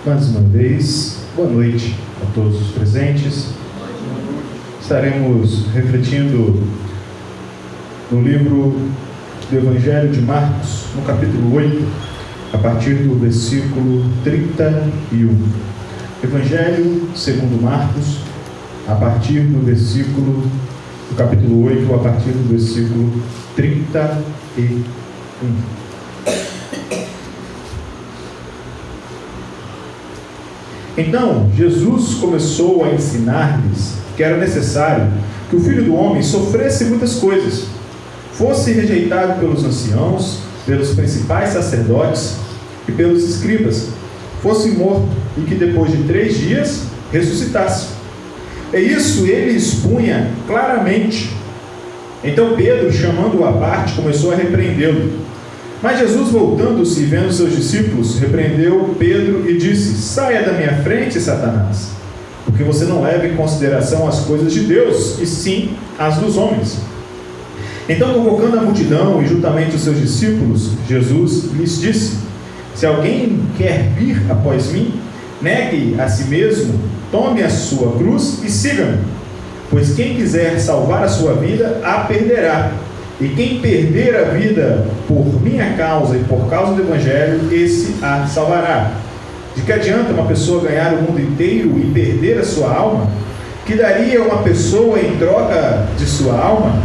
Mais uma vez, boa noite a todos os presentes. Estaremos refletindo no livro do Evangelho de Marcos, no capítulo 8, a partir do versículo 31. Evangelho segundo Marcos, a partir do versículo, do capítulo 8, a partir do versículo 31. Então, Jesus começou a ensinar-lhes que era necessário que o Filho do Homem sofresse muitas coisas, fosse rejeitado pelos anciãos, pelos principais sacerdotes e pelos escribas, fosse morto e que depois de 3 dias ressuscitasse. E isso ele expunha claramente. Então Pedro, chamando-o à parte, começou a repreendê-lo. Mas Jesus, voltando-se e vendo seus discípulos, repreendeu Pedro e disse: saia da minha frente, Satanás, porque você não leva em consideração as coisas de Deus, e sim as dos homens. Então, convocando a multidão e juntamente os seus discípulos, Jesus lhes disse: se alguém quer vir após mim, negue a si mesmo, tome a sua cruz e siga-me. Pois quem quiser salvar a sua vida, a perderá. E quem perder a vida por minha causa e por causa do Evangelho, esse a salvará. De que adianta uma pessoa ganhar o mundo inteiro e perder a sua alma? Que daria uma pessoa em troca de sua alma?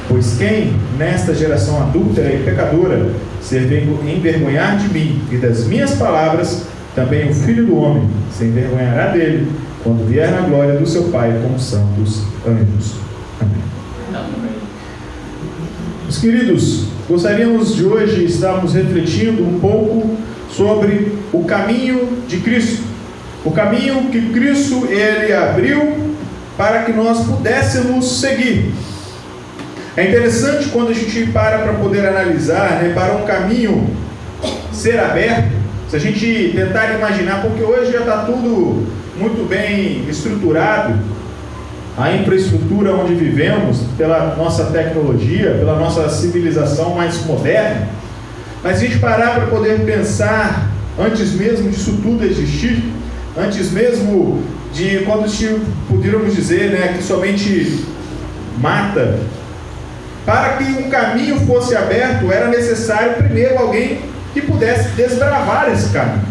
Pois quem, nesta geração adúltera e pecadora, se envergonhar de mim e das minhas palavras, também o Filho do Homem se envergonhará dele, quando vier na glória do seu Pai com os santos anjos. Amém. Meus queridos, gostaríamos de hoje estarmos refletindo um pouco sobre o caminho de Cristo. O caminho que Cristo ele abriu para que nós pudéssemos seguir. É interessante quando a gente para poder analisar, para um caminho ser aberto, se a gente tentar imaginar, porque hoje já está tudo muito bem estruturado, a infraestrutura onde vivemos, pela nossa tecnologia, pela nossa civilização mais moderna, mas se a gente parar para poder pensar, antes mesmo disso tudo existir, antes mesmo de quando poderíamos dizer que somente mata, para que um caminho fosse aberto, era necessário primeiro alguém que pudesse desbravar esse caminho.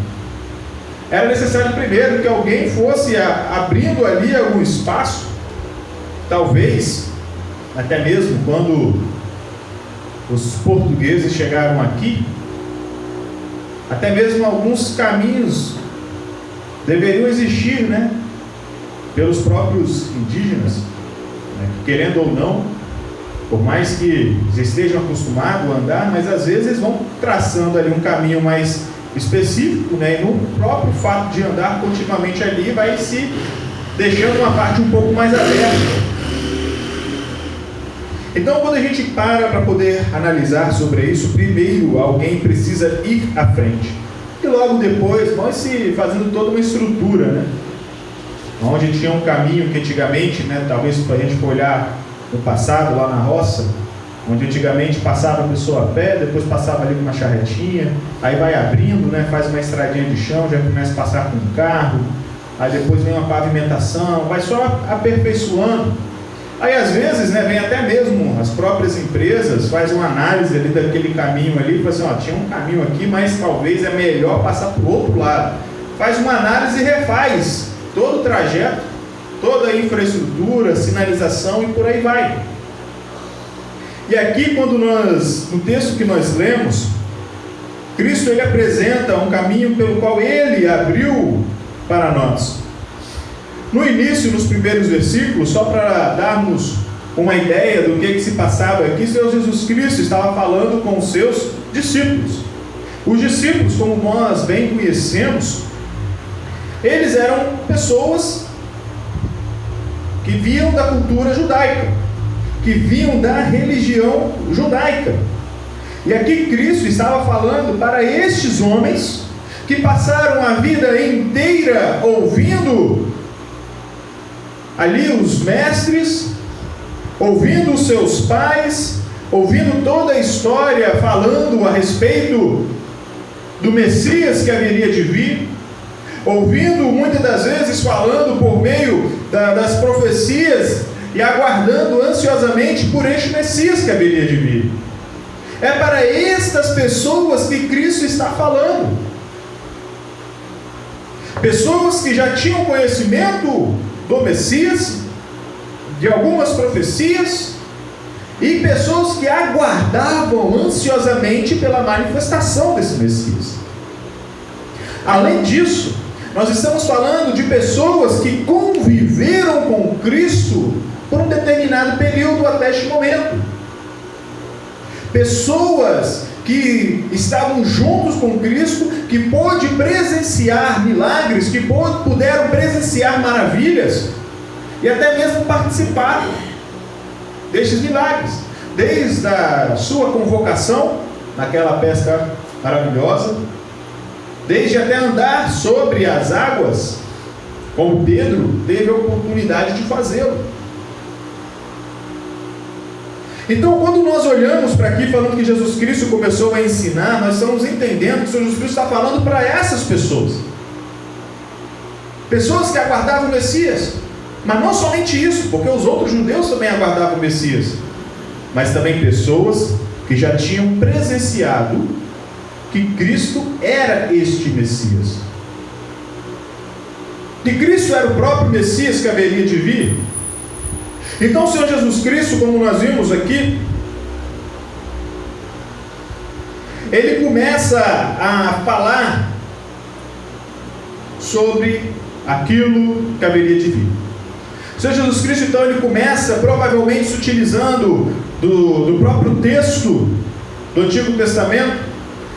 Era necessário primeiro que alguém fosse abrindo ali algum espaço. Talvez, até mesmo quando os portugueses chegaram aqui, até mesmo alguns caminhos deveriam existir, pelos próprios indígenas, querendo ou não, por mais que estejam acostumados a andar, mas às vezes eles vão traçando ali um caminho mais específico, e no próprio fato de andar continuamente ali, vai se deixando uma parte um pouco mais aberta. Então, quando a gente para poder analisar sobre isso, primeiro alguém precisa ir à frente. E logo depois vai se fazendo toda uma estrutura, onde tinha um caminho que antigamente, talvez se a gente for olhar no passado, lá na roça, onde antigamente passava a pessoa a pé, depois passava ali com uma charretinha, aí vai abrindo, faz uma estradinha de chão, já começa a passar com um carro, aí depois vem uma pavimentação, vai só aperfeiçoando. Aí às vezes, vem até mesmo as próprias empresas, faz uma análise ali daquele caminho ali, e fala assim, tinha um caminho aqui, mas talvez é melhor passar para o outro lado. Faz uma análise e refaz todo o trajeto, toda a infraestrutura, sinalização e por aí vai. E aqui no texto que nós lemos, Cristo ele apresenta um caminho pelo qual ele abriu para nós. No início, nos primeiros versículos, só para darmos uma ideia do que se passava aqui, Senhor Jesus Cristo estava falando com os seus discípulos. Os discípulos, como nós bem conhecemos, eles eram pessoas que vinham da cultura judaica, que vinham da religião judaica. E aqui Cristo estava falando para estes homens que passaram a vida inteira ouvindo ali os mestres, ouvindo os seus pais, ouvindo toda a história falando a respeito do Messias que haveria de vir, ouvindo muitas das vezes, falando por meio das profecias e aguardando ansiosamente por este Messias que haveria de vir. É para estas pessoas que Cristo está falando. Pessoas que já tinham conhecimento do Messias, de algumas profecias, e pessoas que aguardavam ansiosamente pela manifestação desse Messias. Além disso, nós estamos falando de pessoas que conviveram com Cristo por um determinado período até este momento. Pessoas que estavam juntos com Cristo, que pôde presenciar milagres, que puderam presenciar maravilhas, e até mesmo participar destes milagres, desde a sua convocação, naquela pesca maravilhosa, desde até andar sobre as águas, como Pedro teve a oportunidade de fazê-lo. Então, quando nós olhamos para aqui, falando que Jesus Cristo começou a ensinar, nós estamos entendendo que Jesus Cristo está falando para essas pessoas. Pessoas que aguardavam o Messias. Mas não somente isso, porque os outros judeus também aguardavam o Messias. Mas também pessoas que já tinham presenciado que Cristo era este Messias. Que Cristo era o próprio Messias que haveria de vir. Então o Senhor Jesus Cristo, como nós vimos aqui, Ele começa a falar sobre aquilo que haveria de vir. O Senhor Jesus Cristo, então, ele começa provavelmente se utilizando do próprio texto do Antigo Testamento,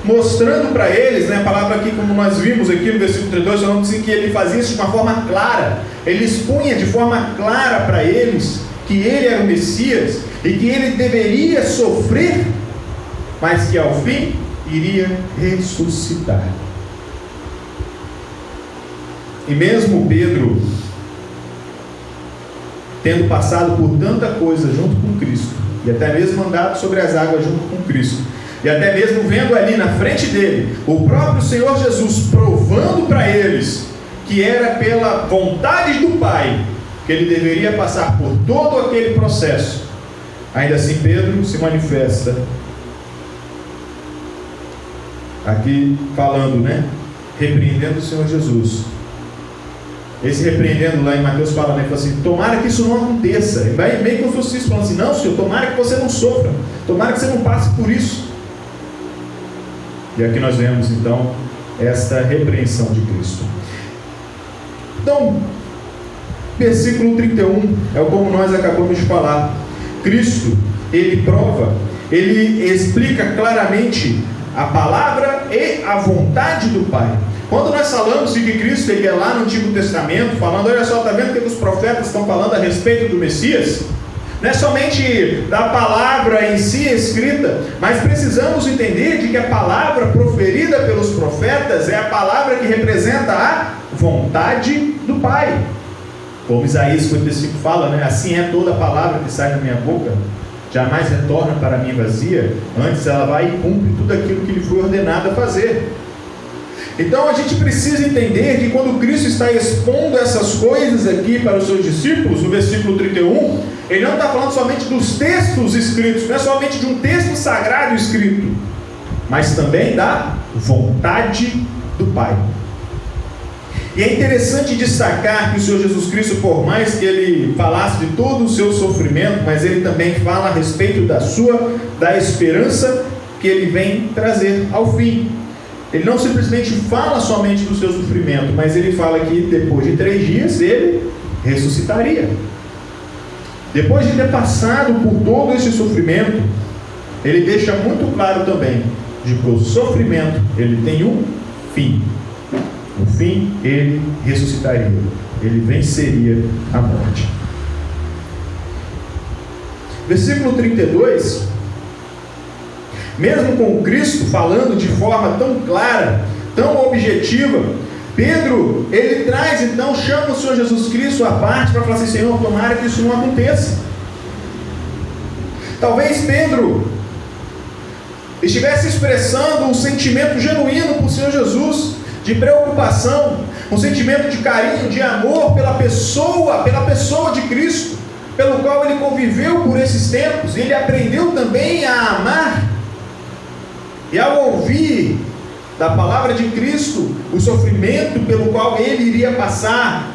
mostrando para eles, a palavra aqui, como nós vimos aqui no versículo 32, falando assim, que ele fazia isso de uma forma clara. Ele expunha de forma clara para eles que ele era o Messias e que ele deveria sofrer, mas que ao fim iria ressuscitar. E mesmo Pedro, tendo passado por tanta coisa junto com Cristo, e até mesmo andado sobre as águas junto com Cristo, e até mesmo vendo ali na frente dele o próprio Senhor Jesus provando para eles que era pela vontade do Pai que ele deveria passar por todo aquele processo, ainda assim Pedro se manifesta aqui falando, repreendendo o Senhor Jesus. Esse repreendendo lá em Mateus fala, fala assim, tomara que isso não aconteça. Ele vai meio como se fosse isso, falando assim, não, Senhor, tomara que você não sofra, tomara que você não passe por isso. E aqui nós vemos então esta repreensão de Cristo. Então, versículo 31 é como nós acabamos de falar. Cristo, ele prova, ele explica claramente a palavra e a vontade do Pai. Quando nós falamos de que Cristo ele é lá no Antigo Testamento, falando, olha só, está vendo o que os profetas estão falando a respeito do Messias? Não é somente da palavra em si escrita, mas precisamos entender de que a palavra proferida pelos profetas é a palavra que representa a vontade do Pai. Como Isaías 55 fala, assim é toda a palavra que sai da minha boca, jamais retorna para mim vazia, antes ela vai e cumpre tudo aquilo que lhe foi ordenado a fazer. Então a gente precisa entender que quando Cristo está expondo essas coisas aqui para os seus discípulos, no versículo 31, ele não está falando somente dos textos escritos, não é somente de um texto sagrado escrito, mas também da vontade do Pai. E é interessante destacar que o Senhor Jesus Cristo, por mais que ele falasse de todo o seu sofrimento, mas ele também fala a respeito da esperança que ele vem trazer ao fim. Ele não simplesmente fala somente do seu sofrimento, mas ele fala que depois de 3 dias ele ressuscitaria. Depois de ter passado por todo esse sofrimento, ele deixa muito claro também de que o sofrimento ele tem um fim. No fim ele ressuscitaria, ele venceria a morte. Versículo 32. Mesmo com Cristo falando de forma tão clara, tão objetiva, Pedro, ele traz então, chama o Senhor Jesus Cristo à parte para falar assim, Senhor, tomara que isso não aconteça. Talvez Pedro estivesse expressando um sentimento genuíno para o Senhor Jesus, de preocupação, um sentimento de carinho, de amor pela pessoa de Cristo, pelo qual ele conviveu por esses tempos, e ele aprendeu também a amar. E ao ouvir da palavra de Cristo o sofrimento pelo qual ele iria passar,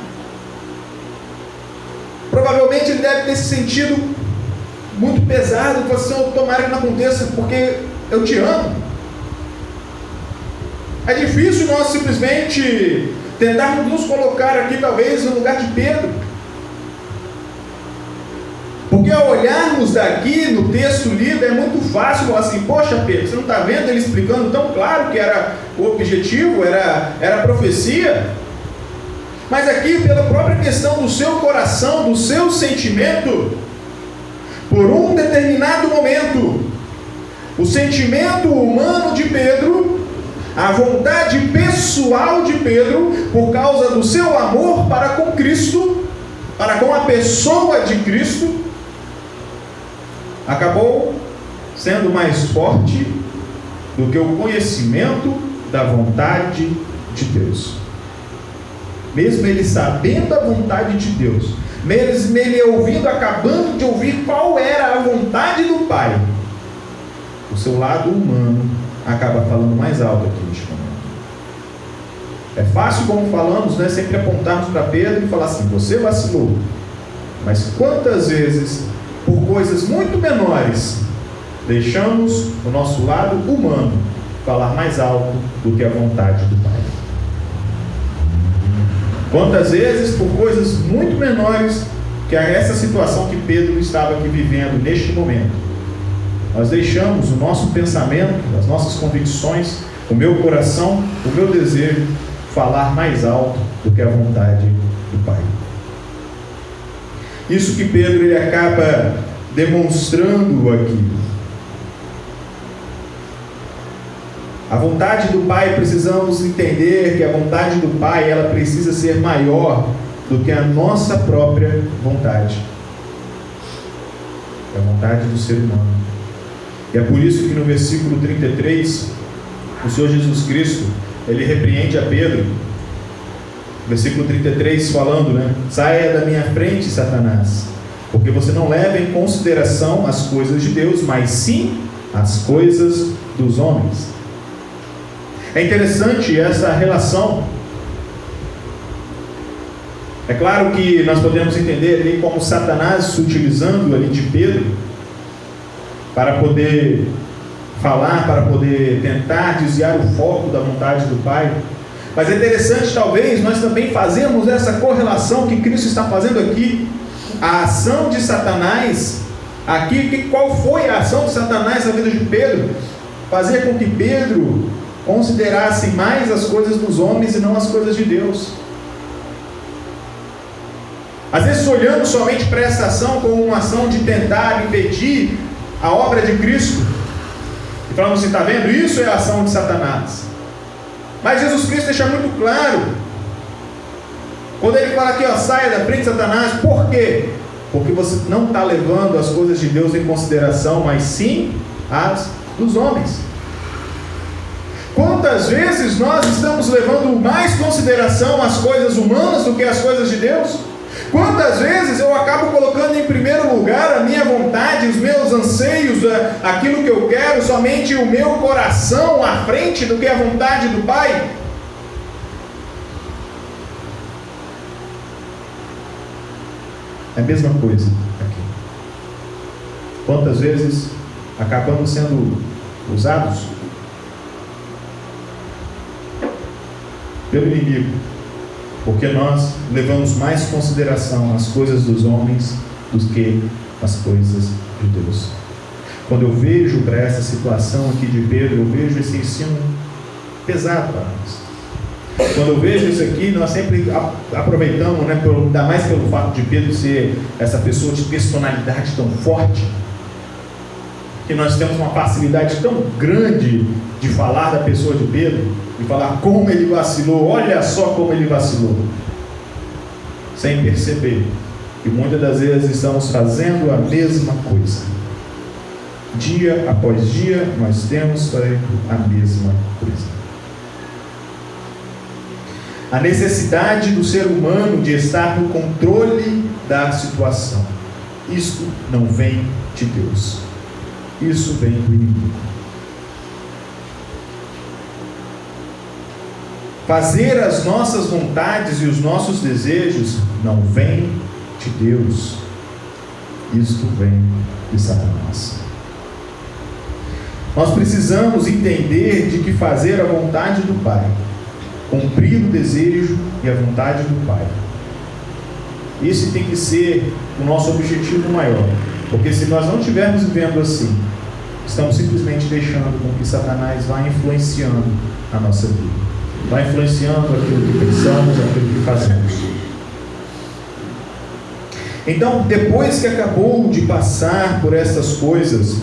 provavelmente ele deve ter se sentido muito pesado, falou assim: Senhor, tomara que não aconteça, porque eu te amo. É difícil nós simplesmente tentarmos nos colocar aqui talvez no lugar de Pedro, porque ao olharmos daqui no texto lido é muito fácil falar assim: poxa Pedro, você não está vendo ele explicando tão claro que era o objetivo, era a profecia? Mas aqui, pela própria questão do seu coração, do seu sentimento, por um determinado momento, o sentimento humano de Pedro, a vontade pessoal de Pedro, por causa do seu amor para com Cristo, para com a pessoa de Cristo, acabou sendo mais forte do que o conhecimento da vontade de Deus. Mesmo ele sabendo a vontade de Deus, mesmo ele ouvindo, acabando de ouvir qual era a vontade do Pai, o seu lado humano acaba falando mais alto aqui neste momento. É fácil, como falamos, né, sempre apontarmos para Pedro e falar assim: você vacilou. Mas quantas vezes, por coisas muito menores, deixamos o nosso lado humano falar mais alto do que a vontade do Pai? Quantas vezes, por coisas muito menores que essa situação que Pedro estava aqui vivendo neste momento, nós deixamos o nosso pensamento, as nossas convicções, o meu coração, o meu desejo falar mais alto do que a vontade do Pai. Isso que Pedro ele acaba demonstrando aqui. A vontade do Pai, precisamos entender que a vontade do Pai, ela precisa ser maior do que a nossa própria vontade. É a vontade do ser humano. E é por isso que no versículo 33, o Senhor Jesus Cristo, ele repreende a Pedro. Versículo 33 falando, né? Saia da minha frente, Satanás, porque você não leva em consideração as coisas de Deus, mas sim as coisas dos homens. É interessante essa relação. É claro que nós podemos entender ali como Satanás se utilizando ali de Pedro para poder falar, para poder tentar desviar o foco da vontade do Pai. Mas é interessante, talvez, nós também fazemos essa correlação que Cristo está fazendo aqui. A ação de Satanás, aqui, qual foi a ação de Satanás na vida de Pedro? Fazer com que Pedro considerasse mais as coisas dos homens e não as coisas de Deus. Às vezes olhando somente para essa ação como uma ação de tentar impedir a obra de Cristo, e falamos assim: está vendo? Isso é a ação de Satanás. Mas Jesus Cristo deixa muito claro, quando ele fala aqui, ó, saia da frente, Satanás. Por quê? Porque você não está levando as coisas de Deus em consideração, mas sim as dos homens. Quantas vezes nós estamos levando mais consideração às coisas humanas do que às coisas de Deus? Quantas vezes eu acabo colocando em primeiro lugar a minha vontade, os meus anseios, aquilo que eu quero, somente o meu coração à frente do que a vontade do Pai? É a mesma coisa aqui. Quantas vezes acabamos sendo usados pelo inimigo, porque nós levamos mais consideração às coisas dos homens do que às coisas de Deus. Quando eu vejo para essa situação aqui de Pedro, eu vejo esse ensino pesado para nós. Quando eu vejo isso aqui, nós sempre aproveitamos, né, ainda mais pelo fato de Pedro ser essa pessoa de personalidade tão forte, que nós temos uma facilidade tão grande de falar da pessoa de Pedro, de falar como ele vacilou, olha só como ele vacilou, sem perceber que muitas das vezes estamos fazendo a mesma coisa. Dia após dia nós temos feito a mesma coisa. A necessidade do ser humano de estar no controle da situação. Isto não vem de Deus. Isso vem do inimigo. Fazer as nossas vontades e os nossos desejos não vem de Deus. Isto vem de Satanás. Nós precisamos entender de que fazer a vontade do Pai, cumprir o desejo e a vontade do Pai, esse tem que ser o nosso objetivo maior. Porque se nós não estivermos vivendo assim, estamos simplesmente deixando com que Satanás vá influenciando a nossa vida, vai influenciando aquilo que pensamos, aquilo que fazemos. Então, depois que acabou de passar por essas coisas,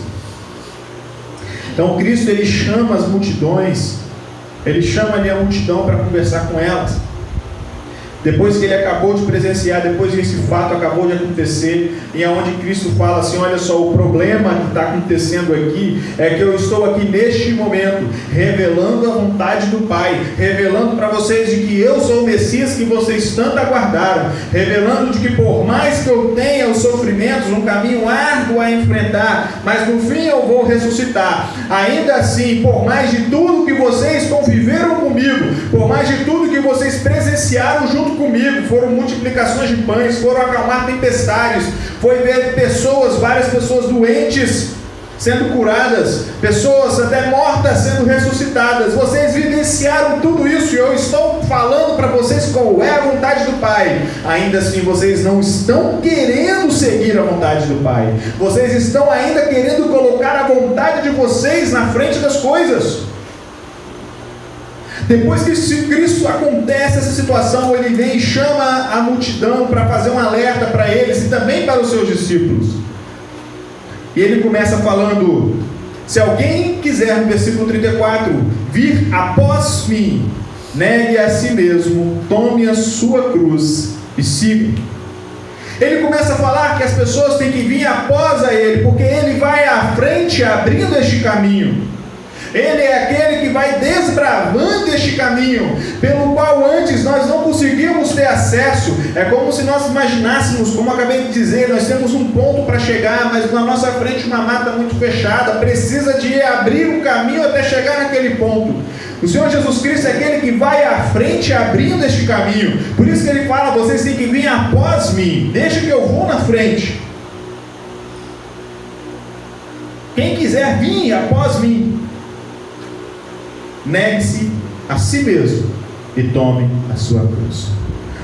então Cristo ele chama as multidões, ele chama ali a multidão para conversar com elas. Depois que ele acabou de presenciar, depois que esse fato acabou de acontecer, e aonde Cristo fala assim: olha só, o problema que está acontecendo aqui é que eu estou aqui neste momento revelando a vontade do Pai, revelando para vocês de que eu sou o Messias que vocês tanto aguardaram, revelando de que por mais que eu tenha os sofrimentos, um caminho árduo a enfrentar, mas no fim eu vou ressuscitar. Ainda assim, por mais de tudo que vocês conviveram comigo, por mais de tudo que vocês presenciaram junto comigo, foram multiplicações de pães, foram acalmar tempestades, foi ver várias pessoas doentes sendo curadas, pessoas até mortas sendo ressuscitadas. Vocês vivenciaram tudo isso e eu estou falando para vocês qual é a vontade do Pai. Ainda assim vocês não estão querendo seguir a vontade do Pai, vocês estão ainda querendo colocar a vontade de vocês na frente das coisas. Depois que Cristo acontece essa situação, ele vem e chama a multidão para fazer um alerta para eles e também para os seus discípulos. E ele começa falando: se alguém quiser, no versículo 34, vir após mim, negue a si mesmo, tome a sua cruz e siga. Ele começa a falar que as pessoas têm que vir após a ele, porque ele vai à frente abrindo este caminho. Ele é aquele que vai desbravando este caminho, pelo qual antes nós não conseguíamos ter acesso. É como se nós imaginássemos, como eu acabei de dizer, nós temos um ponto para chegar, mas na nossa frente uma mata muito fechada, precisa de abrir um caminho até chegar naquele ponto. O Senhor Jesus Cristo é aquele que vai à frente abrindo este caminho. Por isso que ele fala: vocês têm que vir após mim, deixa que eu vou na frente. Quem quiser vir após mim, negue-se a si mesmo e tome a sua cruz.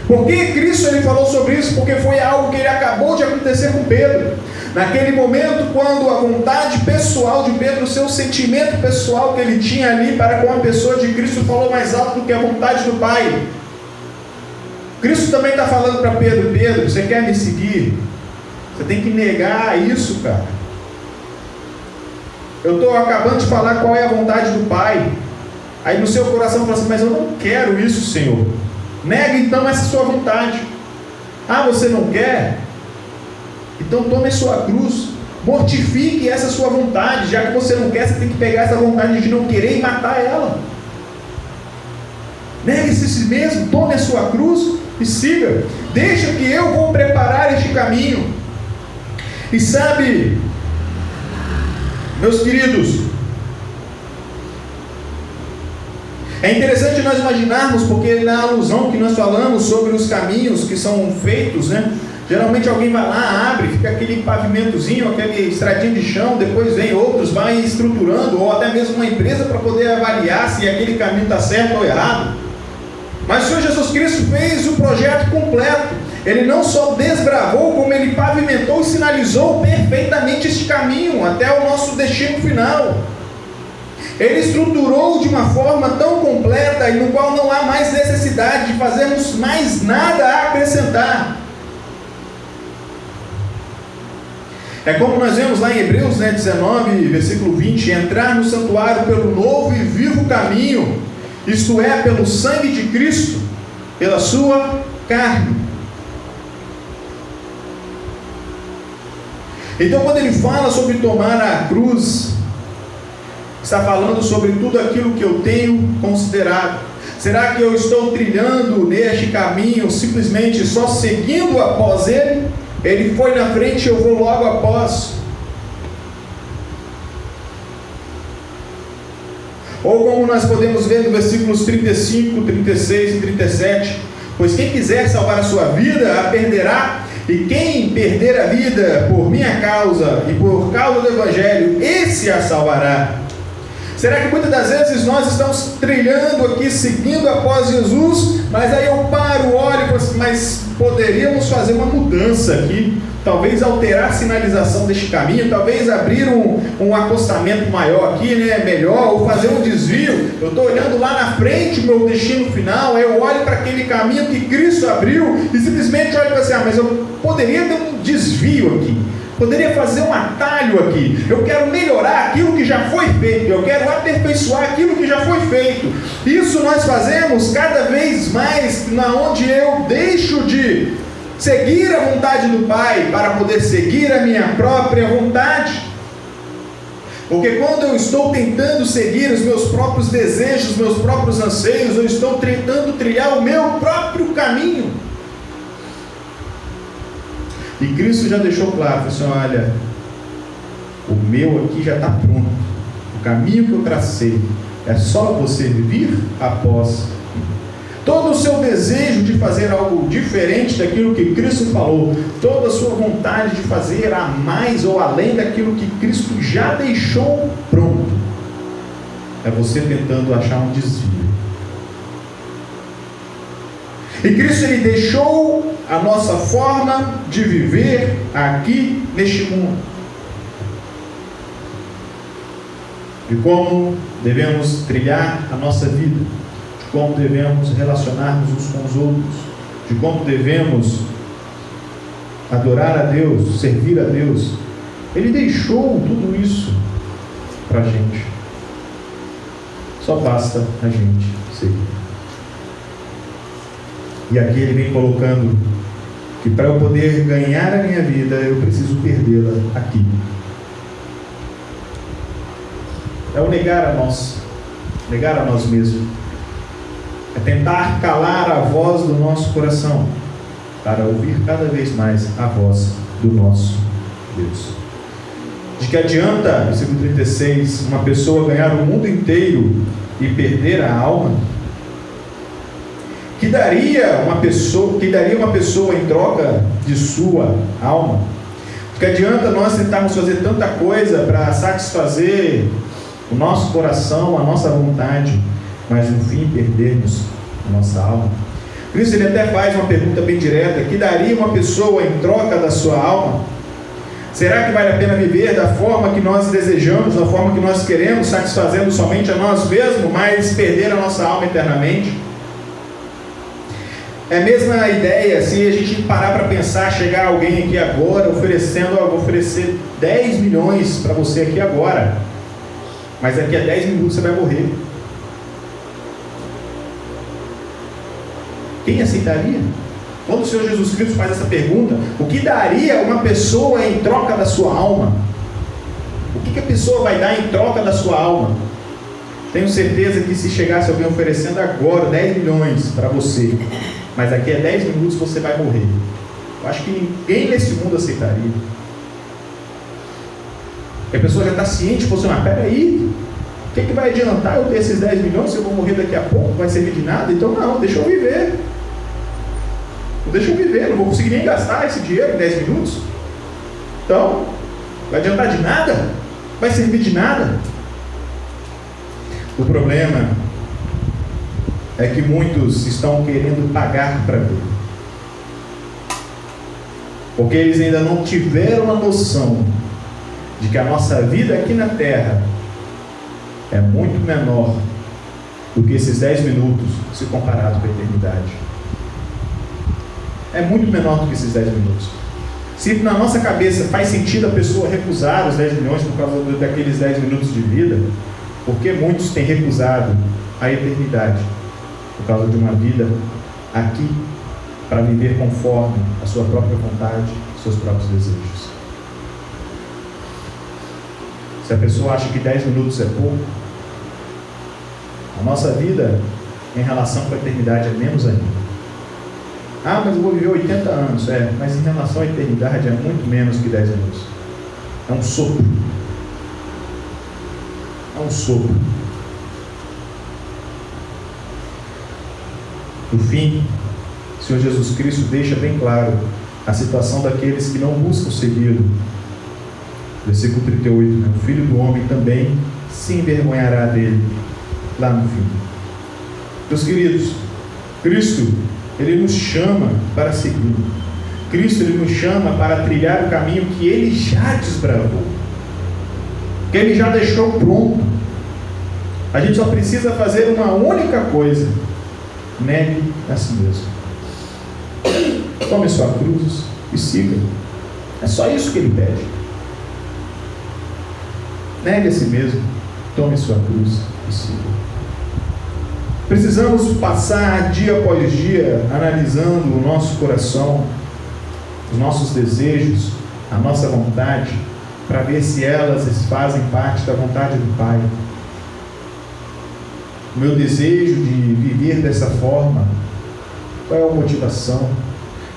Por que Cristo ele falou sobre isso? Porque foi algo que ele acabou de acontecer com Pedro. Naquele momento, quando a vontade pessoal de Pedro, o seu sentimento pessoal que ele tinha ali para com a pessoa de Cristo, falou mais alto do que a vontade do Pai. Cristo também está falando para Pedro: Pedro, você quer me seguir? Você tem que negar isso, cara. Eu estou acabando de falar qual é a vontade do Pai. Aí no seu coração fala assim: mas eu não quero isso, Senhor. Nega então essa sua vontade. Ah, você não quer? Então tome a sua cruz, mortifique essa sua vontade. Já que você não quer, você tem que pegar essa vontade de não querer e matar ela. Negue-se a si mesmo, tome a sua cruz e siga. Deixa que eu vou preparar este caminho. E sabe, meus queridos, é interessante nós imaginarmos, porque na alusão que nós falamos sobre os caminhos que são feitos, né? Geralmente alguém vai lá, abre, fica aquele pavimentozinho, aquele estradinho de chão, depois vem outros, vai estruturando, ou até mesmo uma empresa para poder avaliar se aquele caminho está certo ou errado. Mas o Senhor Jesus Cristo fez o projeto completo. Ele não só desbravou, como ele pavimentou e sinalizou perfeitamente este caminho até o nosso destino final. Ele estruturou de uma forma tão completa e no qual não há mais necessidade de fazermos mais nada a acrescentar. É como nós vemos lá em Hebreus 19, versículo 20: entrar no santuário pelo novo e vivo caminho, isto é, pelo sangue de Cristo, pela sua carne. Então, quando ele fala sobre tomar a cruz, está falando sobre tudo aquilo que eu tenho considerado. Será que eu estou trilhando neste caminho simplesmente só seguindo após Ele? Ele foi na frente, eu vou logo após. Ou como nós podemos ver no versículos 35, 36 e 37, pois quem quiser salvar a sua vida, a perderá, e quem perder a vida por minha causa e por causa do Evangelho, esse a salvará. Será que muitas das vezes nós estamos trilhando aqui, seguindo após Jesus, mas aí eu paro, olho e falo assim, mas poderíamos fazer uma mudança aqui, talvez alterar a sinalização deste caminho, talvez abrir um acostamento maior aqui, melhor, ou fazer um desvio. Eu estou olhando lá na frente o meu destino final, eu olho para aquele caminho que Cristo abriu e simplesmente olho e falo assim, mas eu poderia ter um desvio aqui, poderia fazer um atalho aqui, eu quero melhorar aquilo que já foi feito, eu quero aperfeiçoar aquilo que já foi feito. Isso nós fazemos cada vez mais, onde eu deixo de seguir a vontade do Pai para poder seguir a minha própria vontade. Porque quando eu estou tentando seguir os meus próprios desejos, os meus próprios anseios, eu estou tentando trilhar o meu próprio caminho. E Cristo já deixou claro, assim, olha, o meu aqui já está pronto, o caminho que eu tracei, é só você vir após. Todo o seu desejo de fazer algo diferente daquilo que Cristo falou, toda a sua vontade de fazer a mais ou além daquilo que Cristo já deixou pronto, é você tentando achar um desvio. E Cristo, Ele deixou a nossa forma de viver aqui neste mundo, de como devemos trilhar a nossa vida, de como devemos relacionar-nos uns com os outros, de como devemos adorar a Deus, servir a Deus. Ele deixou tudo isso para a gente. Só basta a gente seguir. E aqui ele vem colocando que para eu poder ganhar a minha vida, eu preciso perdê-la aqui. É o negar a nós mesmos. É tentar calar a voz do nosso coração, para ouvir cada vez mais a voz do nosso Deus. De que adianta, versículo 36, uma pessoa ganhar o mundo inteiro e perder a alma? Que daria uma pessoa em troca de sua alma? Que adianta nós tentarmos fazer tanta coisa para satisfazer o nosso coração, a nossa vontade, mas no fim perdermos a nossa alma? Cristo, ele até faz uma pergunta bem direta: que daria uma pessoa em troca da sua alma? Será que vale a pena viver da forma que nós desejamos, da forma que nós queremos, satisfazendo somente a nós mesmos, mas perder a nossa alma eternamente? É a mesma ideia se a gente parar para pensar, chegar alguém aqui agora oferecendo, vou oferecer 10 milhões para você aqui agora, mas daqui a 10 minutos você vai morrer. Quem aceitaria? Quando o Senhor Jesus Cristo faz essa pergunta, o que daria uma pessoa em troca da sua alma? O que a pessoa vai dar em troca da sua alma? Tenho certeza que se chegasse alguém oferecendo agora 10 milhões para você, mas daqui a 10 minutos você vai morrer, eu acho que ninguém nesse mundo aceitaria. Porque a pessoa já está ciente, mas peraí, o que vai adiantar eu ter esses 10 milhões se eu vou morrer daqui a pouco? Não vai servir de nada? Então não, deixa eu viver. Não vou conseguir nem gastar esse dinheiro em 10 minutos. Então, vai adiantar de nada? Vai servir de nada? O problema é que muitos estão querendo pagar para ver, porque eles ainda não tiveram a noção de que a nossa vida aqui na terra é muito menor do que esses 10 minutos se comparado com a eternidade. É muito menor do que esses 10 minutos. Se na nossa cabeça faz sentido a pessoa recusar os 10 milhões por causa daqueles 10 minutos de vida, por que muitos têm recusado a eternidade por causa de uma vida aqui para viver conforme a sua própria vontade, seus próprios desejos? Se a pessoa acha que 10 minutos é pouco, a nossa vida em relação com a eternidade é menos ainda. Ah, mas eu vou viver 80 anos. Mas em relação à eternidade é muito menos que 10 anos. É um sopro. É um sopro. No fim, o Senhor Jesus Cristo deixa bem claro a situação daqueles que não buscam segui-lo. Versículo 38, O Filho do Homem também se envergonhará dele lá no fim. Meus queridos, Cristo, Ele nos chama para segui-lo. Cristo, Ele nos chama para trilhar o caminho que Ele já desbravou, que Ele já deixou pronto. A gente só precisa fazer uma única coisa: negue a si mesmo. Tome sua cruz e siga. É só isso que Ele pede. Negue a si mesmo, tome sua cruz e siga. Precisamos passar dia após dia analisando o nosso coração, os nossos desejos, a nossa vontade, para ver se elas fazem parte da vontade do Pai. O meu desejo de viver dessa forma, qual é a motivação?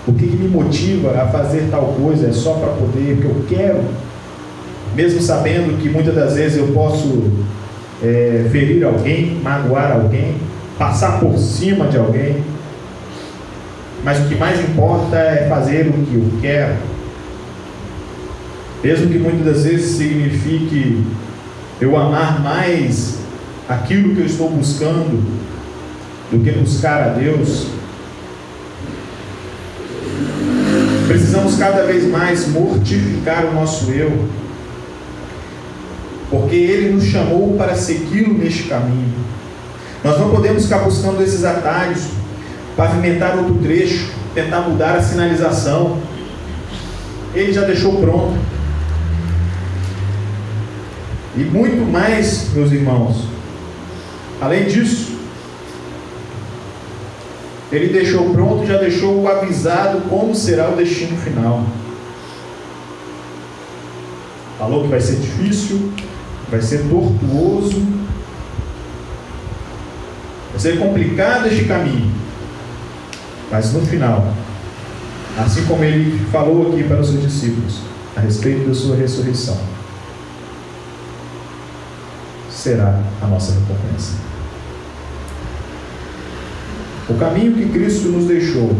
O que me motiva a fazer tal coisa? É só para poder, porque eu quero, mesmo sabendo que muitas das vezes eu posso ferir alguém, magoar alguém, passar por cima de alguém, mas o que mais importa é fazer o que eu quero, mesmo que muitas das vezes signifique eu amar mais aquilo que eu estou buscando do que buscar a Deus. Precisamos cada vez mais mortificar o nosso eu, porque Ele nos chamou para segui-lo neste caminho. Nós não podemos ficar buscando esses atalhos, pavimentar outro trecho, tentar mudar a sinalização. Ele já deixou pronto. E muito mais, meus irmãos, além disso, Ele deixou pronto e já deixou avisado como será o destino final. Falou que vai ser difícil, vai ser tortuoso, vai ser complicado este caminho, mas no final, assim como Ele falou aqui para os seus discípulos a respeito da sua ressurreição, será a nossa recompensa. O caminho que Cristo nos deixou,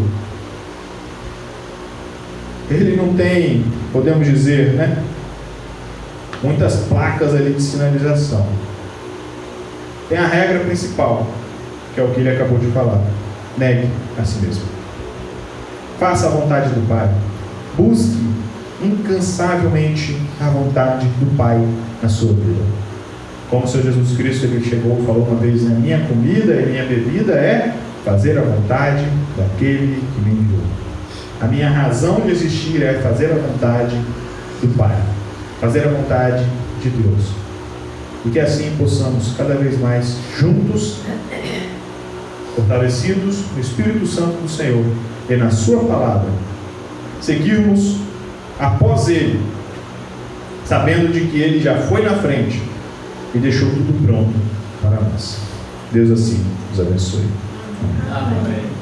ele não tem, podemos dizer, muitas placas ali de sinalização. Tem a regra principal, que é o que ele acabou de falar: negue a si mesmo. Faça a vontade do Pai. Busque incansavelmente a vontade do Pai na sua vida. Como o Senhor Jesus Cristo, Ele chegou e falou uma vez: minha comida e minha bebida é fazer a vontade daquele que me enviou. A minha razão de existir é fazer a vontade do Pai, fazer a vontade de Deus. E que assim possamos cada vez mais juntos, fortalecidos no Espírito Santo do Senhor e na sua palavra, seguirmos após Ele, sabendo de que Ele já foi na frente e deixou tudo pronto para nós. Deus assim nos abençoe. Amém.